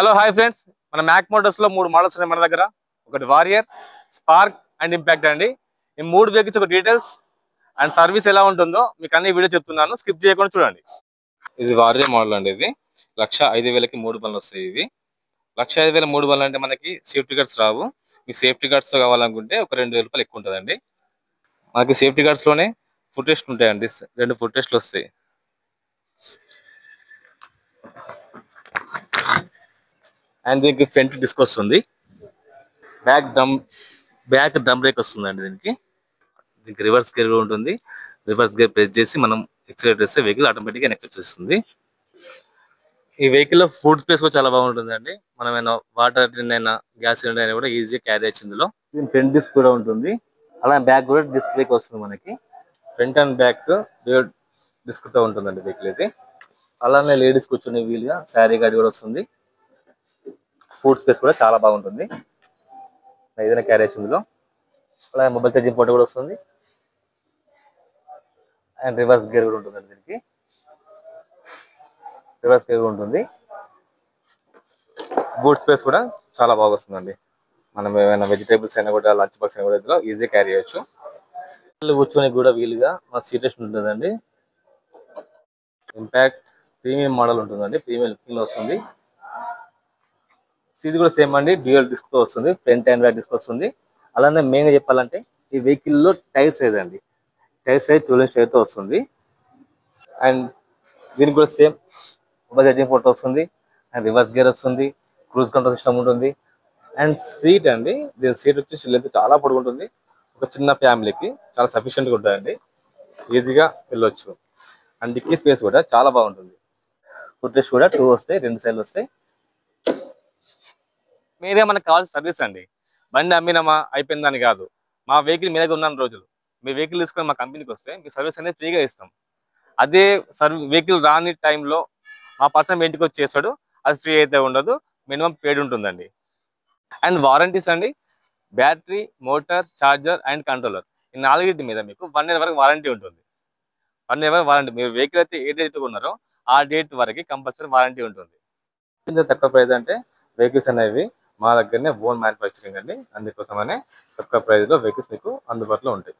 Hello hi friends, మన Mac Motors లో 3 models ఉన్నాయి మన దగ్గర. ఒకటి వారియర్, స్పార్క్ అండ్ ఇంపాక్ట్ అండి. ఈ 3 వెహికల్స్ ఒక డీటెయిల్స్ అండ్ సర్వీస్ ఎలా ఉంటుందో మీకు అన్ని వీడియో చెప్తున్నాను, స్కిప్ చేయకుండా చూడండి. ఇది వారియర్ మోడల్ అండి. ఇది 1,05,000కి 3 బండ్లు వస్తాయి. ఇవి 1,05,000 3 బండ్లు అంటే మనకి సేఫ్టీ గార్డ్స్ రావు. మీకు సేఫ్టీ గార్డ్స్ కావాలనుకుంటే ఒక 2,000 రూపాయలు ఎక్కువ ఉంటుందండి. మనకి సేఫ్టీ గార్డ్స్ లోనే ఫుట్ టెస్ట్ ఉంటాయండి. 2 ఫుట్ టెస్ట్లు వస్తాయి. అండ్ దీనికి ఫ్రంట్ డిస్క్ వస్తుంది, బ్యాక్ డ్రమ్ బ్రేక్ వస్తుందండి. దీనికి రివర్స్ గేర్ ఉంటుంది. రివర్స్ గేర్ ప్రెస్ చేసి మనం ఎక్సిలేటర్ చేస్తే వెహికల్ ఆటోమేటిక్గా వెనక్కి వచ్చేస్తుంది. ఈ వెహికల్ లో ఫుడ్ స్పేస్ కూడా చాలా బాగుంటుందండి. మనమైనా వాటర్ అయినా గ్యాస్ సిలిండర్ అయినా కూడా ఈజీగా క్యారీ చేయొచ్చు. ఇందులో ఫ్రంట్ డిస్క్ కూడా ఉంటుంది, అలాగే బ్యాక్ కూడా డిస్క్ బ్రేక్ వస్తుంది. మనకి ఫ్రంట్ అండ్ బ్యాక్ డిస్క్ తో ఉంటుందండి వెహికల్ ఇది. అలానే లేడీస్ కూర్చునే వీలుగా శారీ గాడి కూడా వస్తుంది. ఫుడ్ స్పేస్ కూడా చాలా బాగుంటుంది, ఏదైనా క్యారీ చేయొచ్చు ఇందులో. అలాగే మొబైల్ ఛార్జింగ్ పోర్ట్ కూడా వస్తుంది అండ్ రివర్స్ గేర్ కూడా ఉంటుందండి. దీనికి రివర్స్ గేర్ ఉంటుంది. బూట్ స్పేస్ కూడా చాలా బాగా వస్తుందండి. మనం ఏమైనా వెజిటేబుల్స్ అయినా కూడా లంచ్ బాక్స్ అయినా కూడా ఇందులో ఈజీగా క్యారీ చేయొచ్చు. కూర్చొని కూడా వీలుగా మన సీట్ రెస్ట్ ఉంటుందండి. ఇంపాక్ట్ ప్రీమియం మోడల్ ఉంటుందండి, ప్రీమియం లుకింగ్ వస్తుంది. సీట్ కూడా సేమ్ అండి, డ్యూయల్ డిస్క్ తో వస్తుంది. ఫ్రంట్ అండ్ బ్యాక్ డిస్క్ వస్తుంది. అలానే మెయిన్ గా చెప్పాలంటే ఈ వెహికల్ లో టైర్ సైజ్ అండి, టైర్ సైజ్ 12 ఇంచ్ టైర్ తో వస్తుంది. అండ్ దీనికి కూడా సేమ్ మొబైల్ ఛార్జింగ్ పోర్ట్ వస్తుంది అండ్ రివర్స్ గేర్ వస్తుంది. క్రూజ్ కంట్రోల్ సిస్టమ్ ఉంటుంది. అండ్ సీట్ అండి, దీని సీట్ వచ్చేసి లెంత్ చాలా పొడుగు ఉంటుంది. ఒక చిన్న ఫ్యామిలీకి చాలా సఫిషియెంట్ గా ఉంటుందండి, ఈజీగా వెళ్ళొచ్చు. అండ్ డిక్కీ స్పేస్ కూడా చాలా బాగుంటుంది. ఫుట్ రెస్ట్ కూడా 2 వస్తాయి, 2 సైడ్లు వస్తాయి. మీరే మనకు కావాల్సిన సర్వీస్ అండి. బండి అమ్మినమా అయిపోయిందని కాదు, మా వెహికల్ మీ దగ్గర ఉన్న రోజులు మీ వెహికల్ తీసుకొని మా కంపెనీకి వస్తే మీ సర్వీస్ అనేది ఫ్రీగా ఇస్తాం. అదే వెహికల్ రాని టైంలో మా పర్సన్ మీ ఇంటికి వచ్చి చేస్తాడు, అది ఫ్రీ అయితే ఉండదు, మినిమం పేడ్ ఉంటుందండి. అండ్ వారంటీస్ అండి, battery, motor, charger and controller, ఈ 4 మీద మీకు 1 ఇయర్ వరకు వారంటీ ఉంటుంది. 1 ఇయర్ వరకు వారంటీ. మీరు వెహికల్ అయితే ఏ డేట్ ఉన్నారో ఆ డేట్ వరకు కంపల్సరీ వారంటీ ఉంటుంది. తక్కువ ప్రైస్ అంటే వెహికల్స్ అనేవి మా దగ్గరనే ఓన్ మ్యానుఫ్యాక్చరింగ్ అండి, అందుకోసమనే తక్కువ ప్రైస్ లో వెహికల్స్ మీకు అందుబాటులో ఉంటాయి.